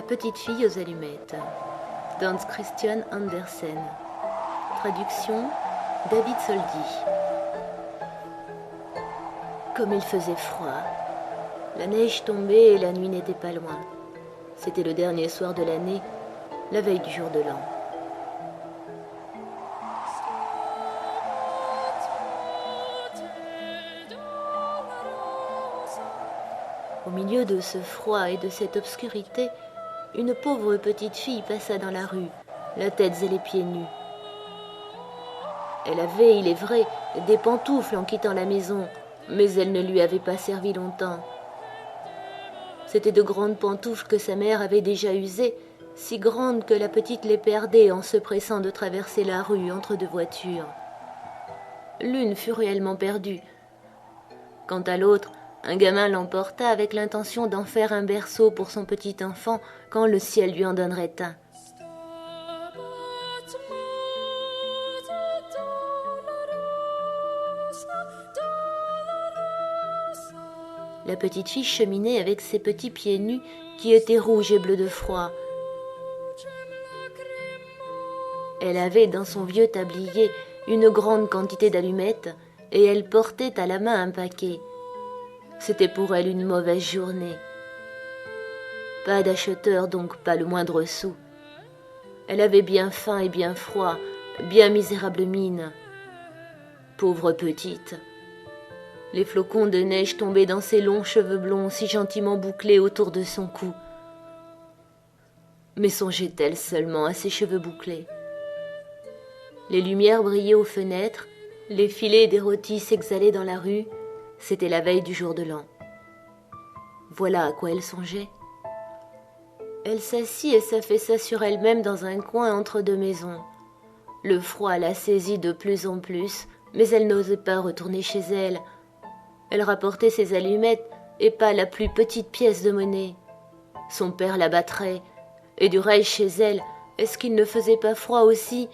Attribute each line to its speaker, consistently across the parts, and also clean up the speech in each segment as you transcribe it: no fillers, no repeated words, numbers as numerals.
Speaker 1: La petite fille aux allumettes, d'Hans Christian Andersen. Traduction, David Soldi. Comme il faisait froid. La neige tombait et la nuit n'était pas loin. C'était le dernier soir de l'année, la veille du jour de l'an. Au milieu de ce froid et de cette obscurité, une pauvre petite fille passa dans la rue, la tête et les pieds nus. Elle avait, il est vrai, des pantoufles en quittant la maison, mais elles ne lui avaient pas servi longtemps. C'étaient de grandes pantoufles que sa mère avait déjà usées, si grandes que la petite les perdait en se pressant de traverser la rue entre deux voitures. L'une fut réellement perdue. Quant à l'autre, un gamin l'emporta avec l'intention d'en faire un berceau pour son petit enfant quand le ciel lui en donnerait un. La petite fille cheminait avec ses petits pieds nus qui étaient rouges et bleus de froid. Elle avait dans son vieux tablier une grande quantité d'allumettes et elle portait à la main un paquet. C'était pour elle une mauvaise journée. Pas d'acheteur, donc pas le moindre sou. Elle avait bien faim et bien froid, bien misérable mine. Pauvre petite. Les flocons de neige tombaient dans ses longs cheveux blonds si gentiment bouclés autour de son cou. Mais songeait-elle seulement à ses cheveux bouclés? Les lumières brillaient aux fenêtres, les filets des rôtis s'exhalaient dans la rue. C'était la veille du jour de l'an. Voilà à quoi elle songeait. Elle s'assit et s'affaissa sur elle-même dans un coin entre deux maisons. Le froid la saisit de plus en plus, mais elle n'osait pas retourner chez elle. Elle rapportait ses allumettes et pas la plus petite pièce de monnaie. Son père la battrait, et du reste chez elle, est-ce qu'il ne faisait pas froid aussi?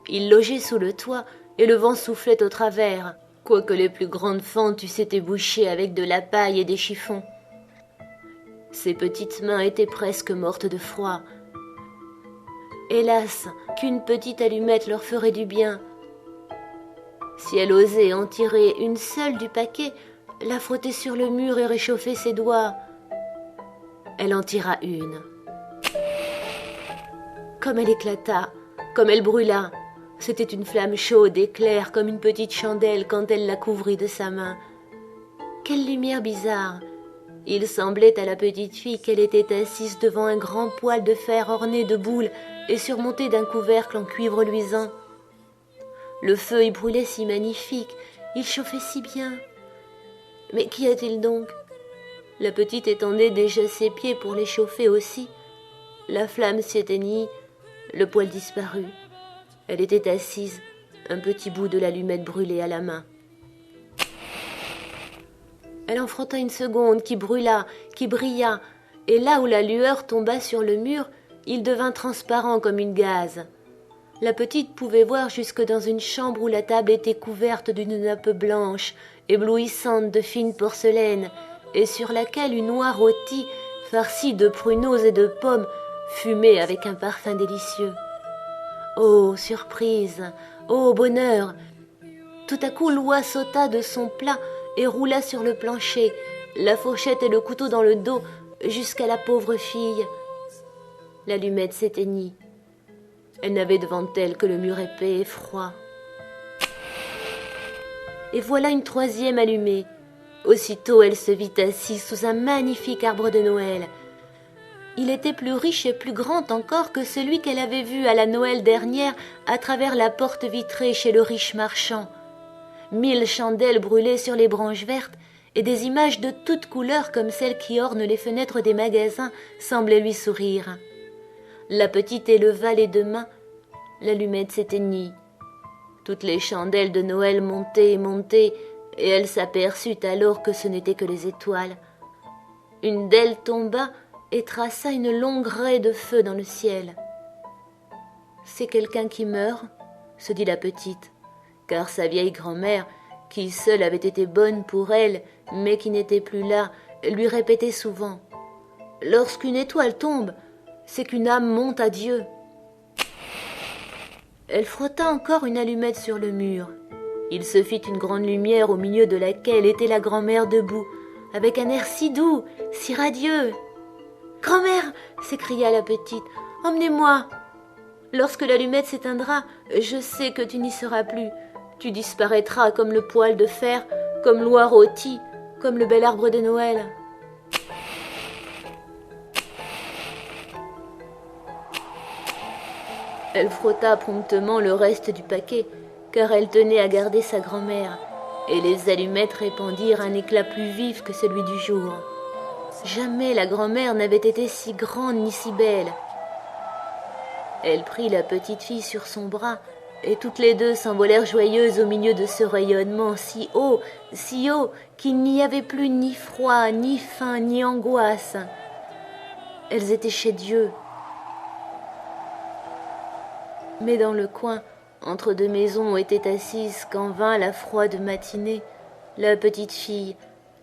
Speaker 1: Il logeait sous le toit et le vent soufflait au travers, quoique les plus grandes fentes eussent été bouchées avec de la paille et des chiffons. Ses petites mains étaient presque mortes de froid. Hélas, qu'une petite allumette leur ferait du bien. Si elle osait en tirer une seule du paquet, la frotter sur le mur et réchauffer ses doigts. Elle en tira une. Comme elle éclata, comme elle brûla, c'était une flamme chaude et claire comme une petite chandelle quand elle la couvrit de sa main. Quelle lumière bizarre! Il semblait à la petite fille qu'elle était assise devant un grand poêle de fer orné de boules et surmonté d'un couvercle en cuivre luisant. Le feu y brûlait si magnifique, il chauffait si bien. Mais qu'y a-t-il donc? La petite étendait déjà ses pieds pour les chauffer aussi. La flamme s'éteignit, le poêle disparut. Elle était assise, un petit bout de l'allumette brûlée à la main. Elle en frotta une seconde qui brûla, qui brilla, et là où la lueur tomba sur le mur, il devint transparent comme une gaze. La petite pouvait voir jusque dans une chambre où la table était couverte d'une nappe blanche, éblouissante de fine porcelaine, et sur laquelle une oie rôtie, farcie de pruneaux et de pommes, fumait avec un parfum délicieux. Oh, surprise! Oh, bonheur! Tout à coup, l'oie sauta de son plat et roula sur le plancher, la fourchette et le couteau dans le dos, jusqu'à la pauvre fille. L'allumette s'éteignit. Elle n'avait devant elle que le mur épais et froid. Et voilà une troisième allumée. Aussitôt, elle se vit assise sous un magnifique arbre de Noël. Il était plus riche et plus grand encore que celui qu'elle avait vu à la Noël dernière à travers la porte vitrée chez le riche marchand. 1000 chandelles brûlaient sur les branches vertes et des images de toutes couleurs comme celles qui ornent les fenêtres des magasins semblaient lui sourire. La petite éleva les deux mains, l'allumette s'éteignit. Toutes les chandelles de Noël montaient et montaient, et elle s'aperçut alors que ce n'étaient que les étoiles. Une d'elles tomba et traça une longue raie de feu dans le ciel. « C'est quelqu'un qui meurt ?» se dit la petite, car sa vieille grand-mère, qui seule avait été bonne pour elle, mais qui n'était plus là, lui répétait souvent Lorsqu'une étoile tombe, c'est qu'une âme monte à Dieu. Elle frotta encore une allumette sur le mur. Il se fit une grande lumière au milieu de laquelle était la grand-mère debout, avec un air si doux, si radieux. « Grand-mère !» s'écria la petite. « Emmenez-moi !» Lorsque l'allumette s'éteindra, je sais que tu n'y seras plus. Tu disparaîtras comme le poêle de fer, comme l'oie rôtie, comme le bel arbre de Noël. Elle frotta promptement le reste du paquet, car elle tenait à garder sa grand-mère, et les allumettes répandirent un éclat plus vif que celui du jour. Jamais la grand-mère n'avait été si grande ni si belle. Elle prit la petite fille sur son bras, et toutes les deux s'envolèrent joyeuses au milieu de ce rayonnement si haut, qu'il n'y avait plus ni froid, ni faim, ni angoisse. Elles étaient chez Dieu. Mais dans le coin, entre deux maisons, était assise, quand vint la froide matinée, la petite fille,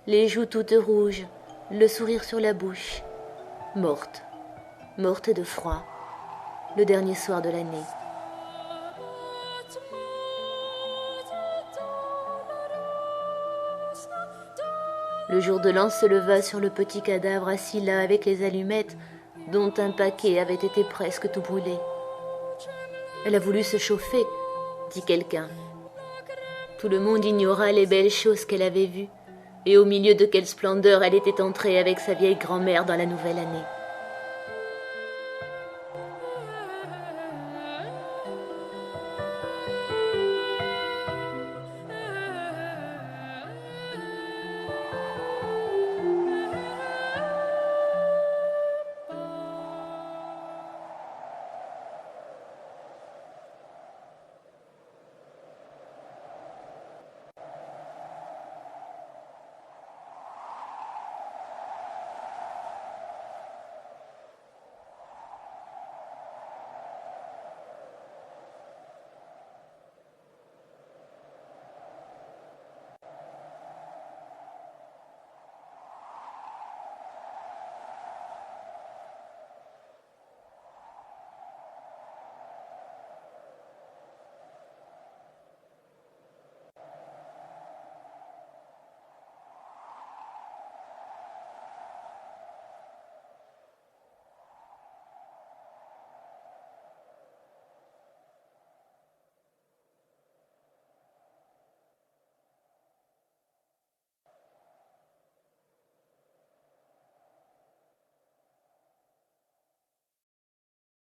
Speaker 1: les joues toutes rouges, le sourire sur la bouche, morte de froid, le dernier soir de l'année. Le jour de l'an se leva sur le petit cadavre assis là avec les allumettes, dont un paquet avait été presque tout brûlé. « Elle a voulu se chauffer », dit quelqu'un. Tout le monde ignora les belles choses qu'elle avait vues, et au milieu de quelle splendeur elle était entrée avec sa vieille grand-mère dans la nouvelle année.